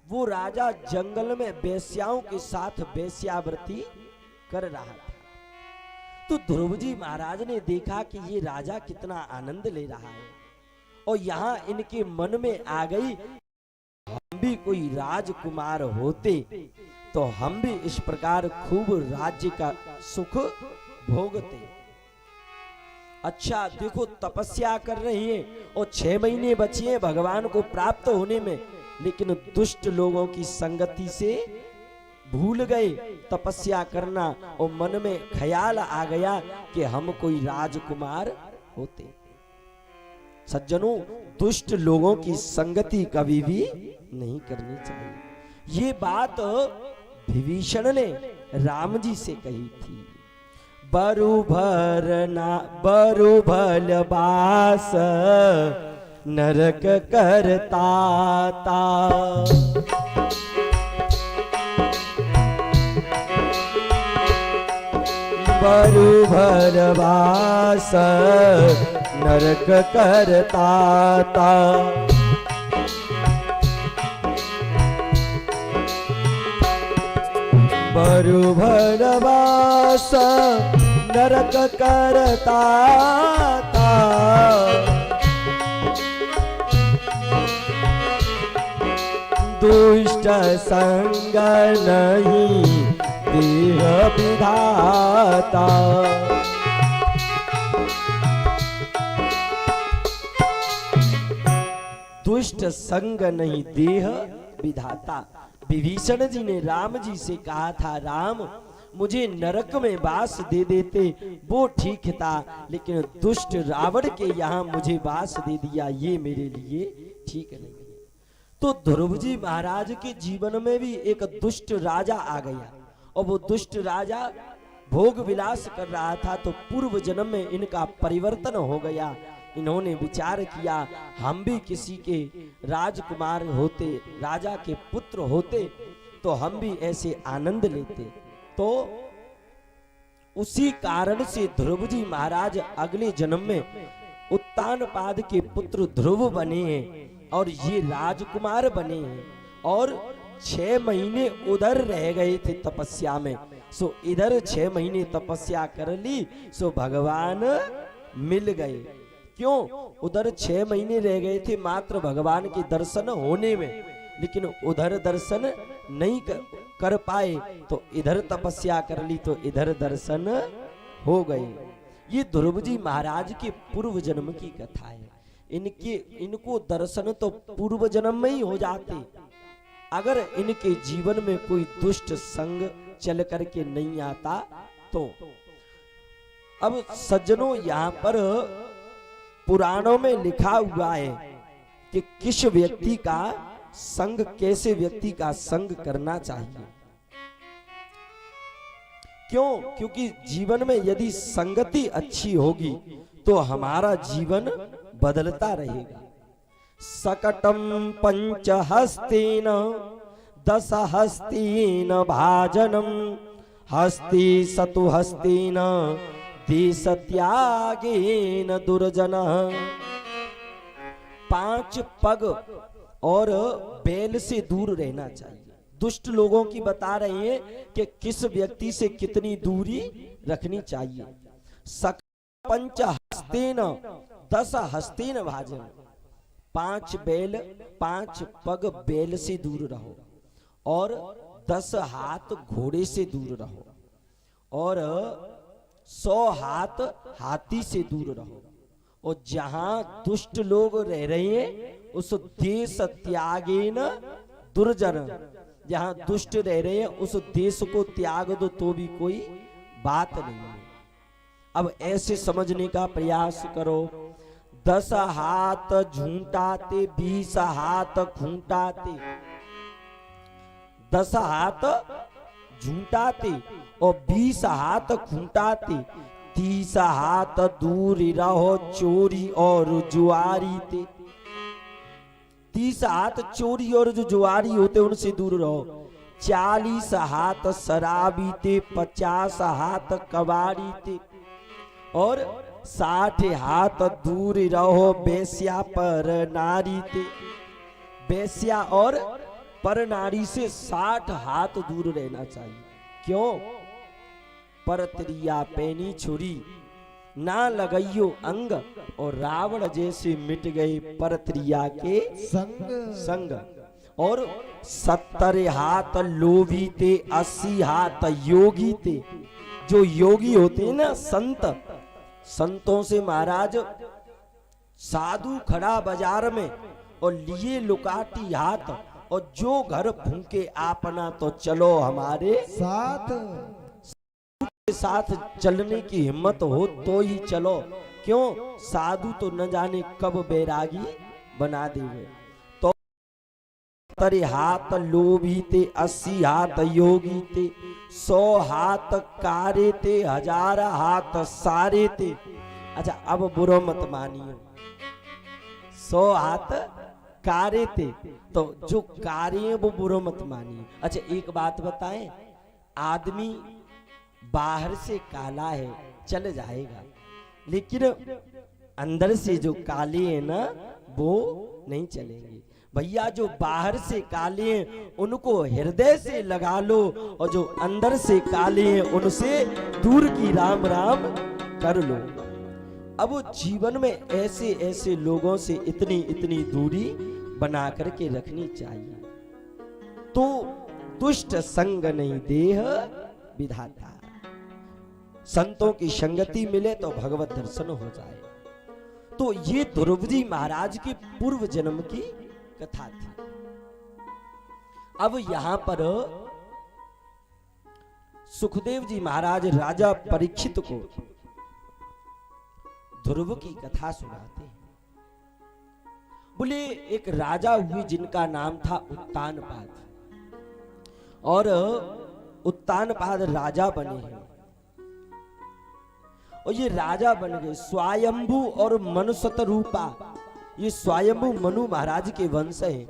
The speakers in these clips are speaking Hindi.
वो राजा जंगल में वेश्याओं के साथ वेश्यावृत्ति कर रहा था। तो ध्रुव जी महाराज ने देखा कि ये राजा कितना आनंद ले रहा है, और यहाँ इनके मन में आ गई, हम भी कोई राजकुमार होते तो हम भी इस प्रकार खूब राज्य का सुख भोगते। अच्छा देखो, तपस्या कर रहे हैं और 6 महीने बचे हैं भगवान को प्राप्त होने में, लेकिन दुष्ट लोगों की संगति से भूल गए तपस्या करना, और मन में ख्याल आ गया कि हम कोई राजकुमार होते। सज्जनों, दुष्ट लोगों की संगति कभी भी नहीं करनी चाहिए। ये बात विभीषण ने राम जी से कही थी। बरु भल बास नरक करता ता, बरु भल बास नरक करता ता, बरु भल बास नरक करता ता, दुष्ट संग नहीं देह विधाता। दुष्ट संग नहीं देह विधाता। विभीषण जी ने राम जी से कहा था, राम मुझे नरक में वास दे देते वो ठीक था, लेकिन दुष्ट रावण के यहाँ मुझे वास दे दिया, ये मेरे लिए ठीक नहीं है। तो ध्रुव जी महाराज के जीवन में भी एक दुष्ट राजा आ गया, और वो दुष्ट राजा भोग विलास कर रहा था। तो पूर्व जन्म में इनका परिवर्तन हो गया। इन्होंने विचार किया, हम भी किसी के राजकुमार होते, राजा के पुत्र होते तो हम भी ऐसे आनंद लेते। तो उसी कारण से ध्रुव जी महाराज अगले जन्म में उत्तानपाद के पुत्र ध्रुव बने हैं और ये राजकुमार बने हैं। और 6 महीने उधर रह गए थे तपस्या में, सो इधर 6 महीने तपस्या कर ली, सो भगवान मिल गए। क्यों? उधर 6 महीने रह गए थे मात्र भगवान के दर्शन होने में, लेकिन उधर दर्शन नहीं कर पाए, तो इधर तपस्या कर ली तो इधर दर्शन हो गए। ये ध्रुव जी महाराज के पूर्व जन्म की कथा है। इनको दर्शन तो पूर्व जन्म में ही हो जाते, अगर इनके जीवन में कोई दुष्ट संग चल करके नहीं आता तो। अब सज्जनों, यहाँ पर पुराणों में लिखा हुआ है कि किस व्यक्ति का संग, कैसे व्यक्ति का संग करना चाहिए। क्यों? क्योंकि जीवन में यदि संगति अच्छी होगी तो हमारा जीवन बदलता रहेगा। सकटम पंचहस्तेन 10 हस्तेन भाजनम, हस्ती सतु हस्तेन देश त्यागेन दुर्जन। 5 पग और बैल से दूर रहना चाहिए। दुष्ट लोगों की बता रहे हैं कि किस व्यक्ति से कितनी दूरी रखनी चाहिए। पंच हस्तेन 10 हस्तेन भाजन, 5 बैल 5 पग बैल से दूर रहो, और 10 हाथ घोड़े से दूर रहो, और 100 हाथ हाथी से दूर रहो। और जहां दुष्ट लोग रह रहे हैं उस देश त्यागेन दुर्जन, जहां दुष्ट रह रहे हैं उस देश को त्याग दो तो भी कोई बात नहीं है। अब ऐसे समझने का प्रयास करो। 10 हाथ झूठाते, 20 हाथ खूंटाते। 10 हाथ झूठाते और 20 हाथ खूंटाते, 30 हाथ दूर रहो चोरी और जुआरी ते। 30 हाथ चोरी और जो जुआरी होते उनसे दूर रहो। 40 हाथ शराबी ते, 50 हाथ कबाड़ी ते, और 60 हाथ दूर रहो बेस्या पर नारी ते। बेस्या और पर नारी से 60 हाथ दूर रहना चाहिए। क्यों? पर त्रिया पैनी छुरी ना लगइयो अंग, और रावण जैसे मिट गए पर त्रिया के संग। और 70 हाथ लोभी ते, 80 हाथ योगी ते। जो योगी होते हैं ना, संतों से महाराज साधु खड़ा बाजार में और लिए लुकाटी हाथ, और जो घर भूखे आपना तो चलो हमारे साथ। के साथ चलने की हिम्मत हो तो ही चलो। क्यों? साधु तो न जाने कब बैरागी बना देवे। तो 70 हाथ लोभी ते, 80 हाथ योगी ते, 100 हाथ कारे ते, 1000 हाथ सारे ते। अच्छा, अब बुरो मत मानिए, 100 हाथ कारे थे, तो जो कार्य है वो बुरो मत मानिए। अच्छा, एक बात बताएं, आदमी बाहर से काला है चल जाएगा, लेकिन अंदर से जो काले हैं ना वो नहीं चलेंगे। भैया, जो बाहर से काले हैं उनको हृदय से लगा लो, और जो अंदर से काले हैं उनसे दूर की राम राम कर लो। अब जीवन में ऐसे ऐसे लोगों से इतनी इतनी दूरी बना करके रखनी चाहिए। तो दुष्ट संग नहीं देह विधाता, संतों की संगति मिले तो भगवत दर्शन हो जाए। तो ये ध्रुव जी महाराज के पूर्व जन्म की कथा थी। अब यहां पर सुखदेव जी महाराज राजा परीक्षित को ध्रुव की कथा सुनाते हैं। बोले, एक राजा हुए जिनका नाम था उत्तानपाद, और उत्तानपाद राजा बने हैं, और ये राजा बन गए स्वयंभू और मनुष्यत रूपा। ये स्वयंभू मनु महाराज के वंश है।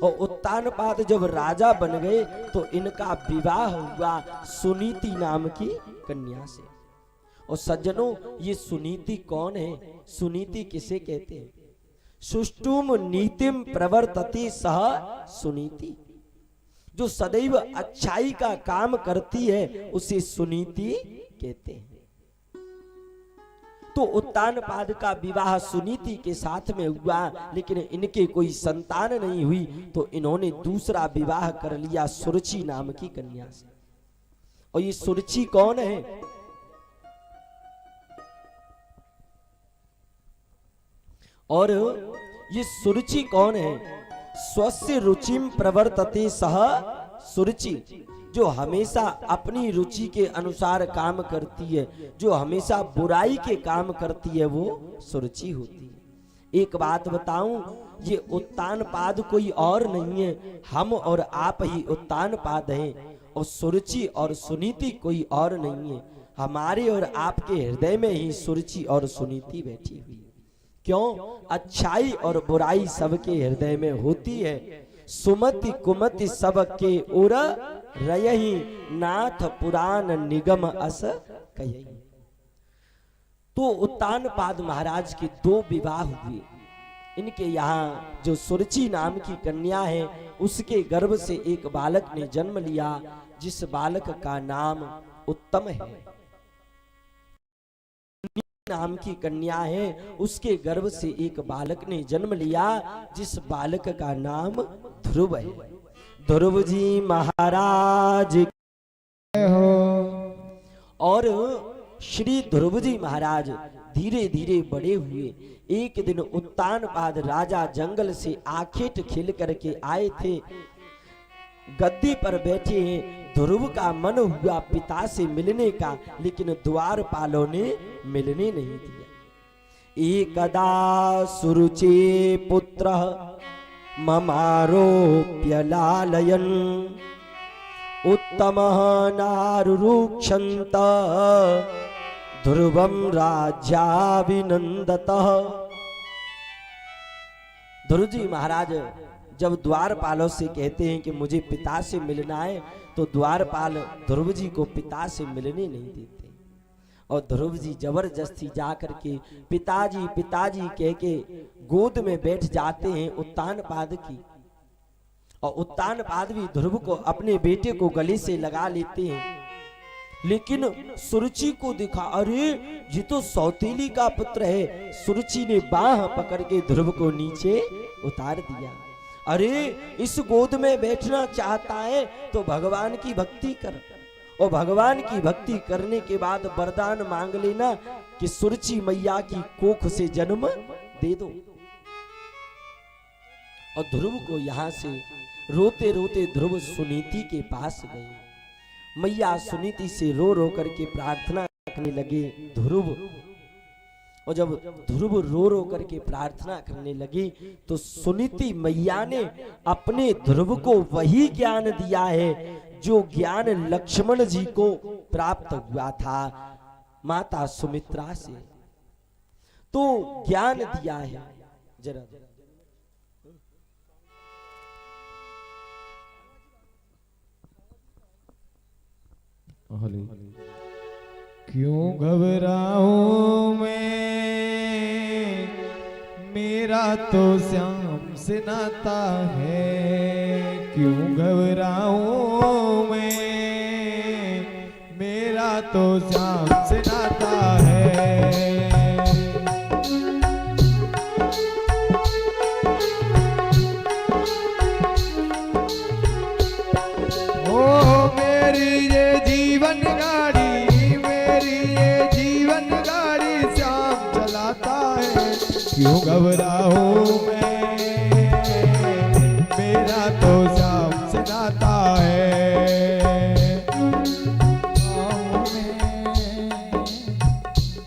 और उत्तानपाद जब राजा बन गए तो इनका विवाह हुआ सुनीति नाम की कन्या से। और सज्जनों, ये सुनीति कौन है? सुनीति किसे कहते हैं? सुष्टुम नीतिम प्रवर्तति सह सुनीति। जो सदैव अच्छाई का काम करती है उसे सुनीति कहते हैं। तो उत्तानपाद का विवाह सुनीति के साथ में हुआ, लेकिन इनके कोई संतान नहीं हुई, तो इन्होंने दूसरा विवाह कर लिया सुरुचि नाम की कन्या से। और ये सुरुचि कौन है? और ये सुरुचि कौन है? स्वस्य रुचिम प्रवर्तते सह सुरुचि। जो हमेशा अपनी रुचि के अनुसार काम करती है, जो हमेशा बुराई के काम करती है, वो सुरुचि होती है। एक बात बताऊं, ये उत्तानपाद कोई और नहीं है, हम और आप ही उत्तानपाद हैं। और सुरुचि और सुनीति कोई और नहीं है, हमारे और आपके हृदय में ही सुरुचि और सुनीति बैठी हुई। क्यों? अच्छाई और बुराई सबके हृदय में होती है। सुमति कुमति सबके उर रयहि, नाथ पुराण निगम अस कयहि। तो उत्तानपाद महाराज के 2 विवाह हुए। इनके यहाँ जो सुरुचि नाम की कन्या है, उसके गर्भ से एक बालक ने जन्म लिया, जिस बालक का नाम उत्तम है। नाम की कन्या है, उसके गर्भ से एक बालक ने जन्म लिया, जिस बालक का नाम ध्रुव है। ध्रुव जी महाराज हो। और श्री ध्रुव जी महाराज धीरे धीरे बड़े हुए। एक दिन उत्तानपाद राजा जंगल से आखेट खेल करके आए थे, गद्दी पर बैठे हैं। ध्रुव का मन हुआ पिता से मिलने का, लेकिन द्वारपालों ने मिलने नहीं दिया। एकदा सुरुचे पुत्र ममारोप्य लालयन्, उत्तमः नारुरुक्षन्त ध्रुवं राज्याभिनन्दतः। ध्रुव जी महाराज जब द्वारपालों से कहते हैं कि मुझे पिता से मिलना है, तो द्वारपाल ध्रुव जी को पिता से मिलने नहीं देते। और ध्रुव जी जबरदस्ती जाकर के पिताजी पिताजी कह के गोद में बैठ जाते हैं उत्तानपाद की। और उत्तान पाद भी ध्रुव को अपने बेटे को गले से लगा लेते हैं। लेकिन सुरुचि को दिखा, अरे ये तो सौतेली का पुत्र है। सुरुचि ने बाह पकड़ के ध्रुव को नीचे उतार दिया। अरे इस गोद में बैठना चाहता है तो भगवान की भक्ति कर, और भगवान की भक्ति करने के बाद वरदान मांग लेना कि सुरुचि मैया की कोख से जन्म दे दो। और ध्रुव को यहां से रोते रोते ध्रुव सुनीति के पास गए। मैया सुनीति से रो रो करके प्रार्थना करने लगे ध्रुव। और जब ध्रुव रो रो करके प्रार्थना करने लगी तो सुनीति मैया ने अपने ध्रुव को वही ज्ञान दिया है जो ज्ञान लक्ष्मण जी को प्राप्त हुआ था माता सुमित्रा से। तो ज्ञान दिया है। जरा क्यों घबराऊं मैं, मेरा तो श्याम से नाता है। क्यों घबराऊं मैं, मेरा तो श्याम से नाता है। ओ मेरी ये जीवन गाड़ी, मेरी ये जीवन गाड़ी श्याम चलाता है। क्यों घबराऊं मैं, मेरा तो श्याम से नाता है।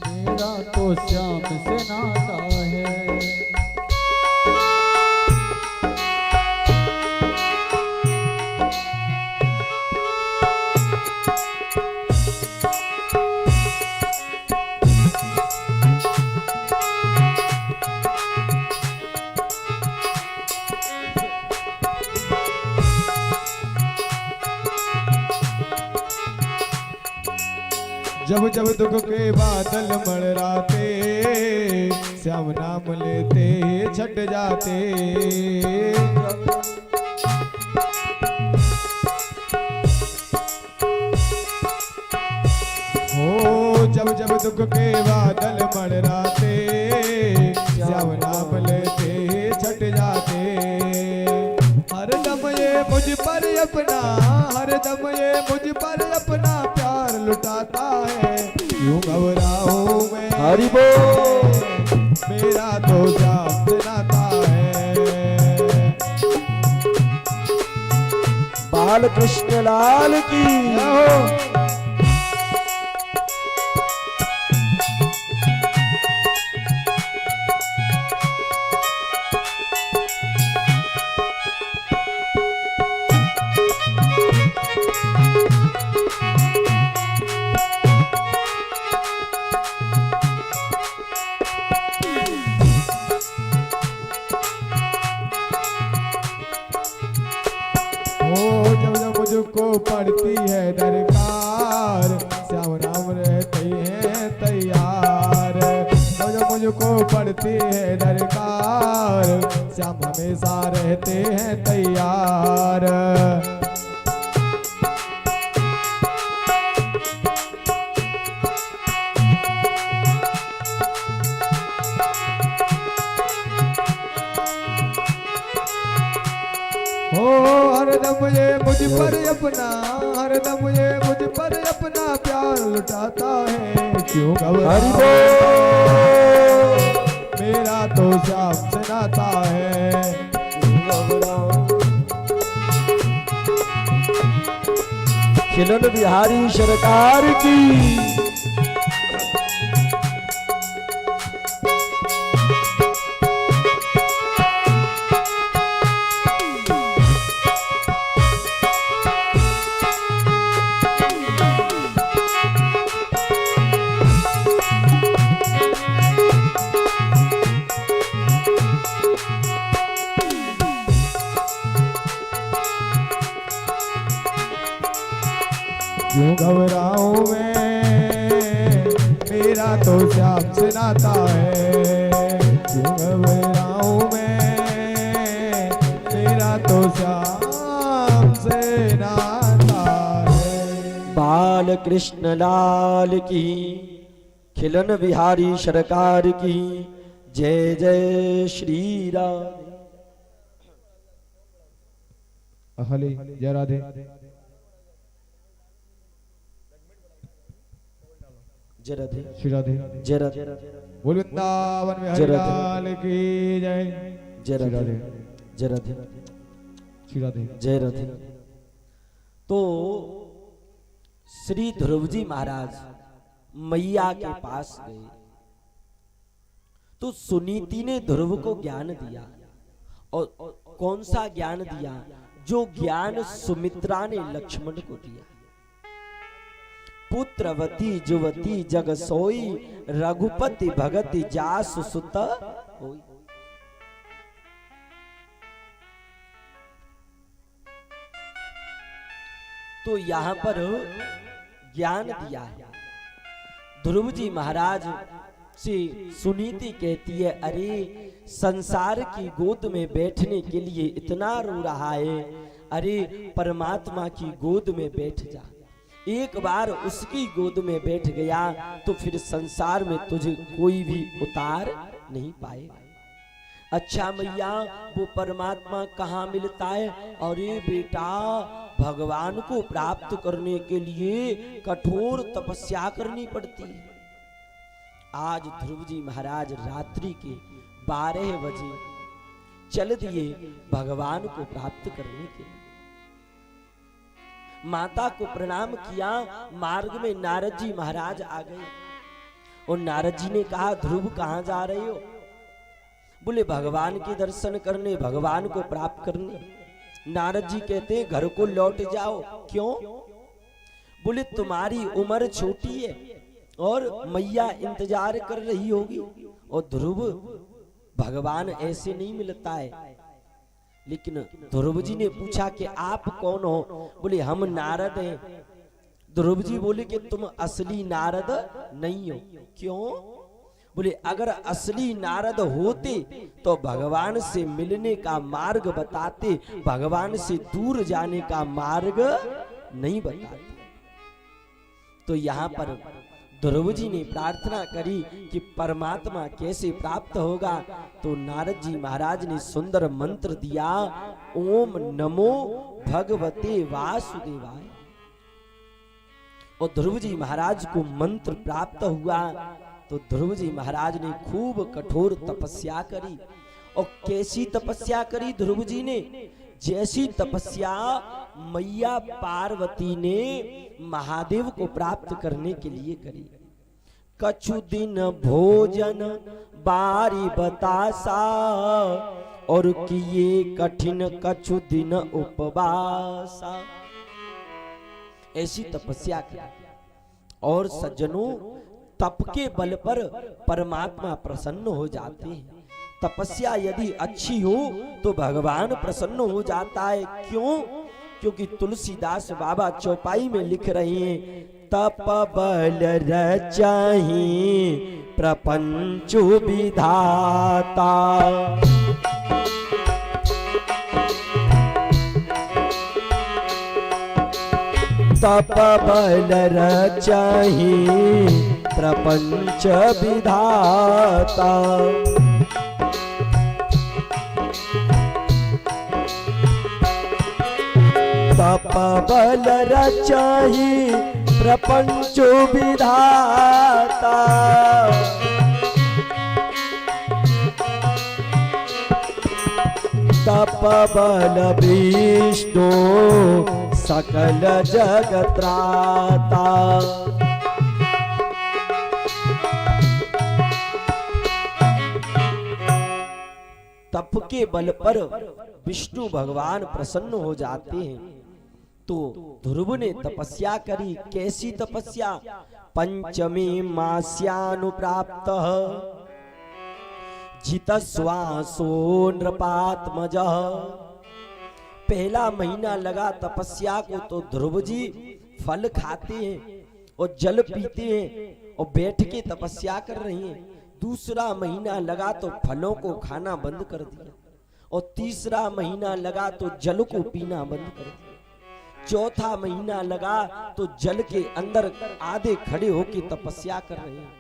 मेरा तो श्याम से नाता है। जब जब दुख के बादल मड़राते, श्याम नाम लेते छट जाते। हो जब जब दुख के बादल मड़राते, श्याम नाम लेते छट जाते। हरदम ये मुझ पर अपना, हरदम ये मुझ पर अपना प्यार लुटाता है। क्यों घबराऊं मैं, हरि बोल। मेरा तो श्याम से नाता है। बाल कृष्ण लाल की हो। जब जब मुझको पड़ती है दरकार, श्याम राम रहते हैं तैयार। जब जब मुझको पड़ती है दरकार, श्याम हमेशा रहते हैं तैयार। हो हरदम ये मुझ पर अपना, हरदम ये मुझ पर अपना प्यार लुटाता है। क्यों घबराऊं, मेरा तो श्याम से नाता है। खिलन बिहारी सरकार की। क्यों घबराऊं मैं, मेरा तो श्याम से नाता है। क्यों घबराऊं मैं, मेरा तो श्याम से नाता है। बाल कृष्ण लाल की, खिलन बिहारी सरकार की जय जय श्री राम। हले जय राधे। जय राधे श्री राधे। जय राधे बोल वृंदावन में जय हरि राधे। लाल की जय। जय श्री राधे राधे। जय राधे श्री राधे। जय राधे। तो श्री ध्रुव जी महाराज मैया के पास गए तो सुनीति ने ध्रुव को ज्ञान दिया। और कौन सा ज्ञान दिया? जो ज्ञान सुमित्रा ने लक्ष्मण को दिया। पुत्रवती जुवती जग सोई, रघुपति भगति जासु सुत होई। तो यहां पर ज्ञान दिया है। ध्रुव जी महाराज से सुनीति कहती है, अरे संसार की गोद में बैठने के लिए इतना रो रहा है, अरे परमात्मा की गोद में बैठ जा। एक बार उसकी गोद में बैठ गया तो फिर संसार में तुझे कोई भी उतार नहीं पाएगा। अच्छा मैया, वो परमात्मा कहाँ मिलता है? अरे बेटा, भगवान को प्राप्त करने के लिए कठोर तपस्या करनी पड़ती है। आज ध्रुव जी महाराज रात्रि के 12 बजे चल दिए भगवान को प्राप्त करने के लिए। माता को प्रणाम किया। मार्ग में नारद जी महाराज आ गए और नारद जी ने कहा, ध्रुव कहाँ जा रहे हो? बोले भगवान के दर्शन करने, भगवान को प्राप्त करने। नारद जी कहते हैं, घर को लौट जाओ। क्यों? बोले तुम्हारी उम्र छोटी है और मैया इंतजार कर रही होगी, और ध्रुव भगवान ऐसे नहीं मिलता है। लेकिन ध्रुव जी ने पूछा कि आप कौन हो? बोले हम नारद हैं। ध्रुव जी बोले कि तुम असली नारद नहीं हो। क्यों? बोले अगर असली नारद होते तो भगवान से मिलने का मार्ग बताते, भगवान से दूर जाने का मार्ग नहीं बताते। तो यहाँ पर ध्रुव जी ने प्रार्थना करी कि परमात्मा कैसे प्राप्त होगा। तो नारद जी महाराज ने सुंदर मंत्र दिया, ओम नमो भगवते वासुदेवाय। और ध्रुव जी महाराज को मंत्र प्राप्त हुआ। तो ध्रुव जी महाराज ने खूब कठोर तपस्या करी। और कैसी तपस्या करी ध्रुव जी ने? जैसी तपस्या मैया पार्वती ने महादेव को प्राप्त करने के लिए करी। कछु दिन भोजन बारी बतासा, और किए कठिन कछु दिन उपवासा। ऐसी तपस्या करी। और सज्जनों, तप के बल पर परमात्मा प्रसन्न हो जाते हैं। तपस्या यदि अच्छी हो तो भगवान प्रसन्न हो जाता है। क्यों? क्योंकि तुलसीदास बाबा चौपाई में लिख रहे हैं, तप बल रचाहि प्रपंचु विधाता। तप बल रचाहि प्रपंच विधाता। तप बल रचाहि प्रपंच विधाता। तप बल विष्णु सकल जगत्राता। तप के बल पर विष्णु भगवान प्रसन्न हो जाते हैं। तो ध्रुव ने तपस्या करी। कैसी तपस्या? पंचमी मास्यानुप्राप्त जित श्वासो नृपात्मज। पहला महीना लगा तपस्या को तो ध्रुव जी फल खाते हैं और जल पीते हैं और बैठ के तपस्या कर रही हैं। दूसरा महीना लगा तो फलों को खाना बंद कर दिया, और तीसरा महीना लगा तो जल को पीना बंद कर दिया। चौथा महीना लगा तो जल के अंदर आधे खड़े होकर तपस्या कर रहे हैं।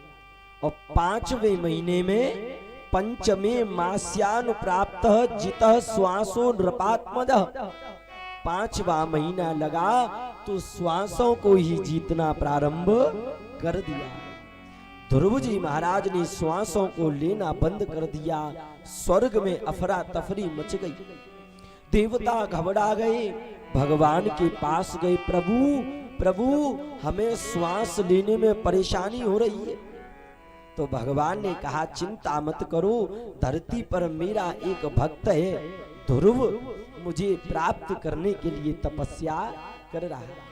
और 5वें महीने में पंचमे मास्यानु प्राप्त जितः श्वासो नृपात्मदः, 5वां महीना लगा तो श्वासों को ही जीतना प्रारंभ कर दिया। ध्रुव जी महाराज ने श्वासों को लेना बंद कर दिया। स्वर्ग में अफरा तफरी मच गई। देवता घबरा गए, भगवान के पास गए, प्रभु प्रभु हमें श्वास लेने में परेशानी हो रही है। तो भगवान ने कहा चिंता मत करो, धरती पर मेरा एक भक्त है ध्रुव, मुझे प्राप्त करने के लिए तपस्या कर रहा है।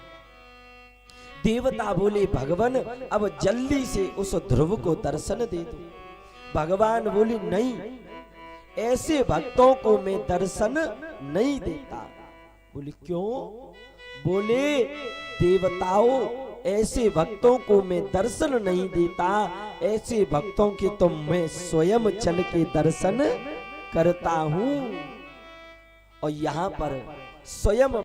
देवता बोले भगवान अब जल्दी से उस ध्रुव को दर्शन दे दो। भगवान बोले नहीं, ऐसे भक्तों को मैं दर्शन नहीं देता। बोले क्यों? बोले देवताओं ऐसे भक्तों को मैं दर्शन नहीं देता, ऐसे भक्तों के तो मैं स्वयं चल के दर्शन करता हूं। और यहां पर स्वयं